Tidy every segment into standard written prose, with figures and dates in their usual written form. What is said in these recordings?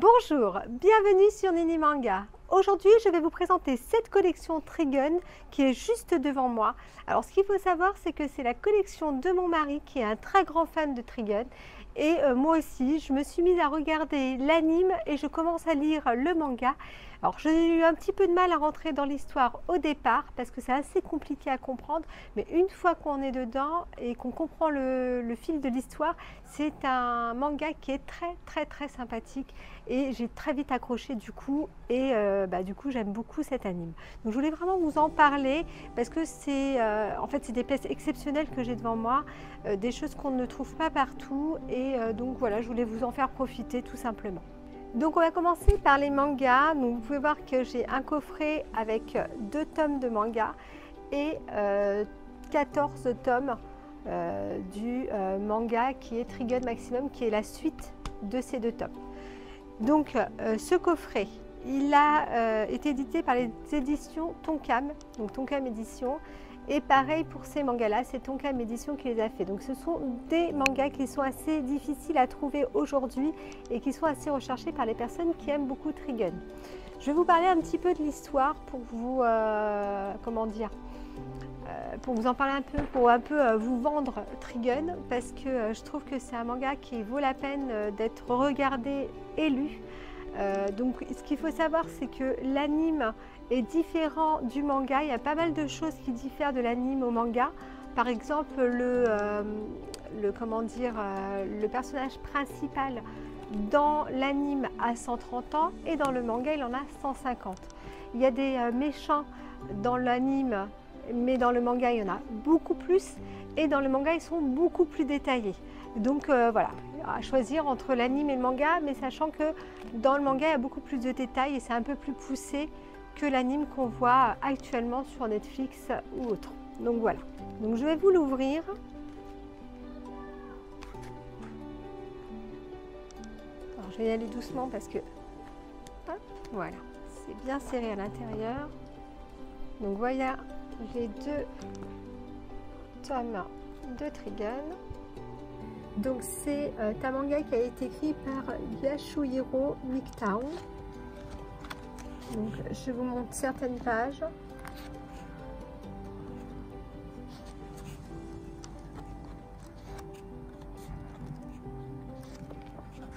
Bonjour, bienvenue sur Nini Manga. Aujourd'hui, je vais vous présenter cette collection Trigun qui est juste devant moi. Alors, ce qu'il faut savoir, c'est que c'est la collection de mon mari qui est un très grand fan de Trigun. Et moi aussi, je me suis mise à regarder l'anime et je commence à lire le manga. Alors, j'ai eu un petit peu de mal à rentrer dans l'histoire au départ parce que c'est assez compliqué à comprendre. Mais une fois qu'on est dedans et qu'on comprend le fil de l'histoire, c'est un manga qui est très sympathique. Et j'ai très vite accroché du coup. Et du coup, j'aime beaucoup cet anime. Donc, je voulais vraiment vous en parler parce que c'est en fait, c'est des pièces exceptionnelles que j'ai devant moi. Des choses qu'on ne trouve pas partout. Et donc, voilà, je voulais vous en faire profiter tout simplement. Donc on va commencer par les mangas. Donc vous pouvez voir que j'ai un coffret avec 2 tomes de manga et 14 tomes du manga qui est Trigun Maximum, qui est la suite de ces 2 tomes. Donc ce coffret, il a été édité par les éditions Tonkam, donc Tonkam Édition. Et pareil pour ces mangas-là, c'est Tonkam Édition qui les a fait. Donc ce sont des mangas qui sont assez difficiles à trouver aujourd'hui et qui sont assez recherchés par les personnes qui aiment beaucoup Trigun. Je vais vous parler un petit peu de l'histoire pour vous, pour vous en parler un peu, pour un peu vous vendre Trigun, parce que je trouve que c'est un manga qui vaut la peine d'être regardé et lu. Donc ce qu'il faut savoir, c'est que l'anime est différent du manga. Il y a pas mal de choses qui diffèrent de l'anime au manga. Par exemple, le personnage principal dans l'anime a 130 ans et dans le manga il en a 150. Il y a des méchants dans l'anime, mais dans le manga il y en a beaucoup plus, et dans le manga ils sont beaucoup plus détaillés. Donc voilà, à choisir entre l'anime et le manga, mais sachant que dans le manga il y a beaucoup plus de détails et c'est un peu plus poussé que l'anime qu'on voit actuellement sur Netflix ou autre. Donc voilà, donc je vais vous l'ouvrir. Alors je vais y aller doucement parce que hop, voilà, c'est bien serré à l'intérieur. Donc voilà les 2 tomes de Trigun. Donc c'est un manga qui a été écrit par Yasuhiro Mikitao. Donc je vous montre certaines pages.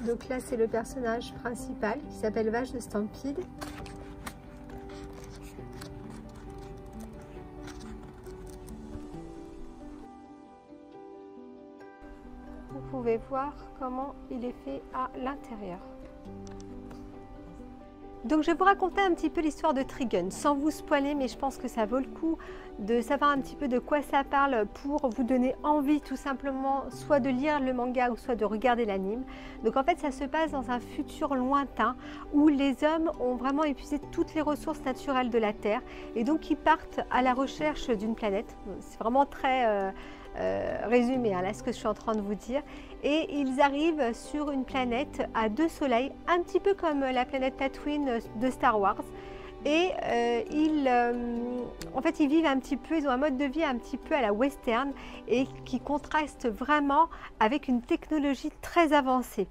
Donc là c'est le personnage principal qui s'appelle Vache de Stampede. Vous pouvez voir comment il est fait à l'intérieur. Donc je vais vous raconter un petit peu l'histoire de Trigun, sans vous spoiler, mais je pense que ça vaut le coup de savoir un petit peu de quoi ça parle pour vous donner envie tout simplement soit de lire le manga ou soit de regarder l'anime. Donc en fait ça se passe dans un futur lointain où les hommes ont vraiment épuisé toutes les ressources naturelles de la Terre et donc ils partent à la recherche d'une planète. C'est vraiment très résumé là ce que je suis en train de vous dire, et ils arrivent sur une planète à 2 soleils, un petit peu comme la planète Tatooine de Star Wars, et en fait ils vivent un petit peu, ils ont un mode de vie un petit peu à la western et qui contraste vraiment avec une technologie très avancée.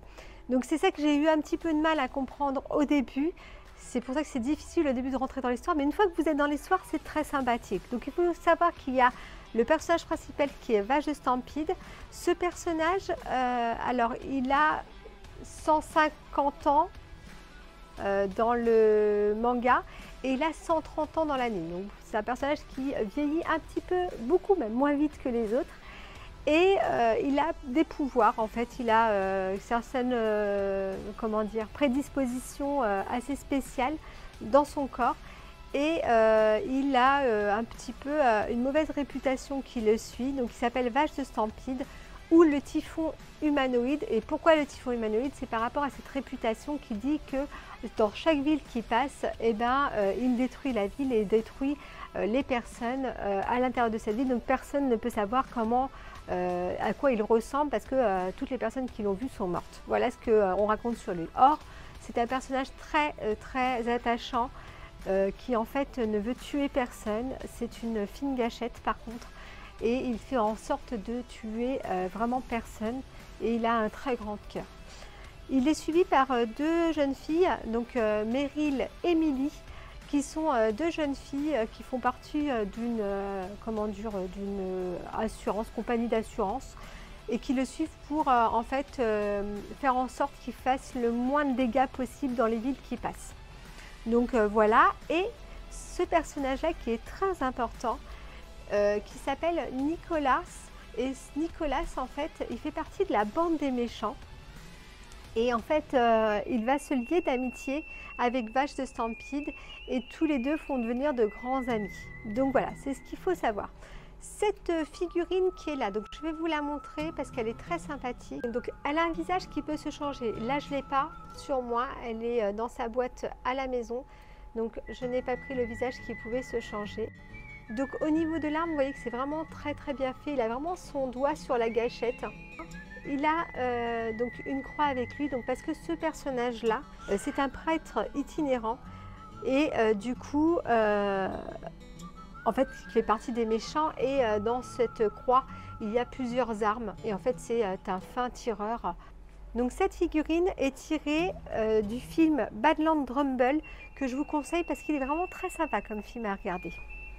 Donc c'est ça que j'ai eu un petit peu de mal à comprendre au début. C'est pour ça que c'est difficile au début de rentrer dans l'histoire, mais une fois que vous êtes dans l'histoire, c'est très sympathique. Donc il faut savoir qu'il y a le personnage principal qui est Vache de Stampede. Ce personnage, alors il a 150 ans dans le manga et il a 130 ans dans l'anime. Donc c'est un personnage qui vieillit un petit peu, beaucoup même, moins vite que les autres. Et il a des pouvoirs, en fait, il a certaines prédispositions assez spéciales dans son corps. Et il a un petit peu une mauvaise réputation qui le suit, donc il s'appelle Vache de Stampede ou le typhon humanoïde. Et pourquoi le typhon humanoïde? C'est par rapport à cette réputation qui dit que dans chaque ville qu'il passe, il détruit la ville et détruit les personnes à l'intérieur de cette ville. Donc personne ne peut savoir à quoi il ressemble parce que toutes les personnes qui l'ont vu sont mortes. Voilà ce qu'on raconte sur lui. Or, c'est un personnage très attachant. Qui en fait ne veut tuer personne, c'est une fine gâchette par contre, et il fait en sorte de tuer vraiment personne, et il a un très grand cœur. Il est suivi par deux jeunes filles, donc Meryl et Millie, qui sont deux jeunes filles qui font partie d'une assurance, compagnie d'assurance, et qui le suivent pour en fait faire en sorte qu'il fasse le moins de dégâts possible dans les villes qui passent. Donc voilà, et ce personnage-là qui est très important, qui s'appelle Nicolas, et Nicolas en fait il fait partie de la bande des méchants. Et en fait, il va se lier d'amitié avec Vache de Stampede et tous les deux vont devenir de grands amis. Donc voilà, c'est ce qu'il faut savoir. Cette figurine qui est là, donc je vais vous la montrer parce qu'elle est très sympathique. Donc elle a un visage qui peut se changer. Là, je ne l'ai pas sur moi, elle est dans sa boîte à la maison. Donc je n'ai pas pris le visage qui pouvait se changer. Donc au niveau de l'arme, vous voyez que c'est vraiment très très bien fait. Il a vraiment son doigt sur la gâchette. Il a donc une croix avec lui, donc parce que ce personnage-là, c'est un prêtre itinérant et du coup, en fait, il fait partie des méchants et dans cette croix, il y a plusieurs armes et en fait, c'est un fin tireur. Donc cette figurine est tirée du film Badland Rumble que je vous conseille parce qu'il est vraiment très sympa comme film à regarder.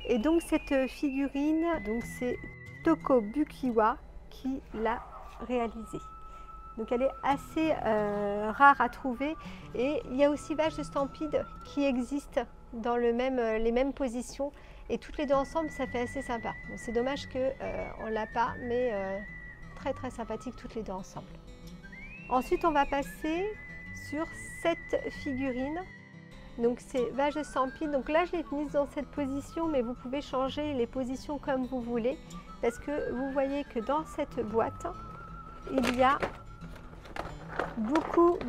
Et donc cette figurine, donc c'est Toko Bukiwa qui l'a réalisée. Donc elle est assez rare à trouver et il y a aussi Vache de Stampede qui existe dans les mêmes positions et toutes les deux ensemble ça fait assez sympa. Bon, c'est dommage qu'on ne l'a pas mais très très sympathique toutes les deux ensemble. Ensuite on va passer sur cette figurine. Donc c'est Vache de Stampede. Donc là je l'ai mise dans cette position mais vous pouvez changer les positions comme vous voulez parce que vous voyez que dans cette boîte il y a beaucoup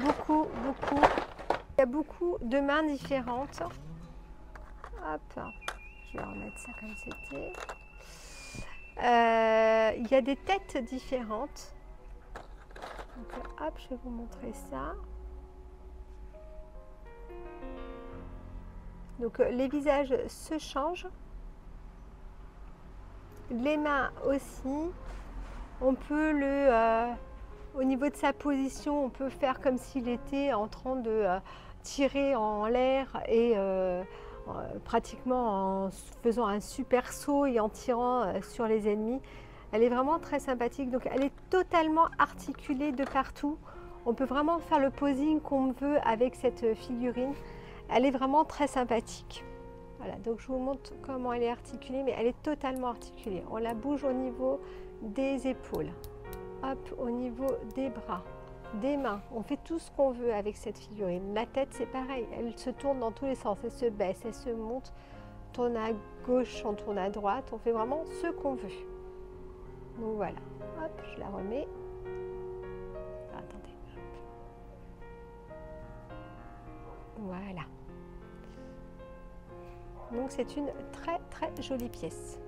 de mains différentes. Hop, je vais remettre ça comme c'était. Il y a des têtes différentes. Donc, hop, je vais vous montrer ça. Donc les visages se changent. Les mains aussi. On peut au niveau de sa position, on peut faire comme s'il était en train de tirer en l'air et pratiquement en faisant un super saut et en tirant sur les ennemis. Elle est vraiment très sympathique. Donc elle est totalement articulée de partout. On peut vraiment faire le posing qu'on veut avec cette figurine. Elle est vraiment très sympathique. Voilà, donc je vous montre comment elle est articulée, mais elle est totalement articulée. On la bouge au niveau des épaules, hop, au niveau des bras, des mains. On fait tout ce qu'on veut avec cette figurine. La tête, c'est pareil, elle se tourne dans tous les sens, elle se baisse, elle se monte, on tourne à gauche, on tourne à droite, on fait vraiment ce qu'on veut. Donc voilà, hop, je la remets. Attendez, hop. Voilà. Donc c'est une très très jolie pièce.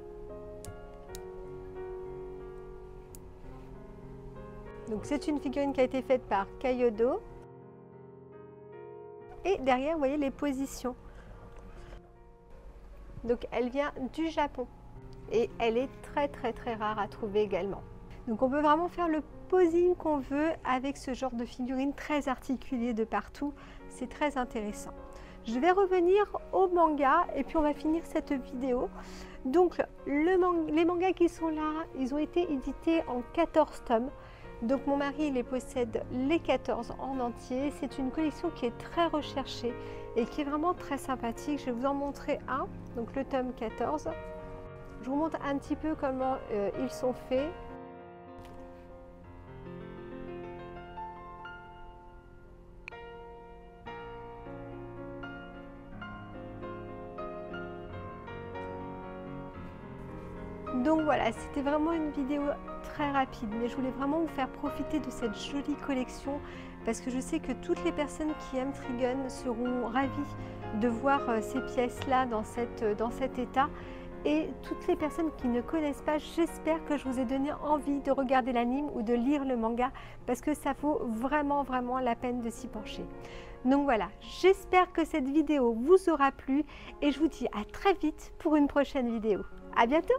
Donc c'est une figurine qui a été faite par Kyodo. Et derrière, vous voyez les positions. Donc elle vient du Japon. Et elle est très très très rare à trouver également. Donc on peut vraiment faire le posing qu'on veut avec ce genre de figurine très articulée de partout. C'est très intéressant. Je vais revenir au manga et puis on va finir cette vidéo. Donc les mangas qui sont là, ils ont été édités en 14 tomes. Donc mon mari il les possède les 14 en entier. C'est une collection qui est très recherchée et qui est vraiment très sympathique. Je vais vous en montrer un, donc le tome 14. Je vous montre un petit peu comment ils sont faits. Donc voilà, c'était vraiment une vidéo très rapide, mais je voulais vraiment vous faire profiter de cette jolie collection parce que je sais que toutes les personnes qui aiment Trigun seront ravies de voir ces pièces-là dans cet état. Et toutes les personnes qui ne connaissent pas, j'espère que je vous ai donné envie de regarder l'anime ou de lire le manga parce que ça vaut vraiment la peine de s'y pencher. Donc voilà, j'espère que cette vidéo vous aura plu et je vous dis à très vite pour une prochaine vidéo. À bientôt!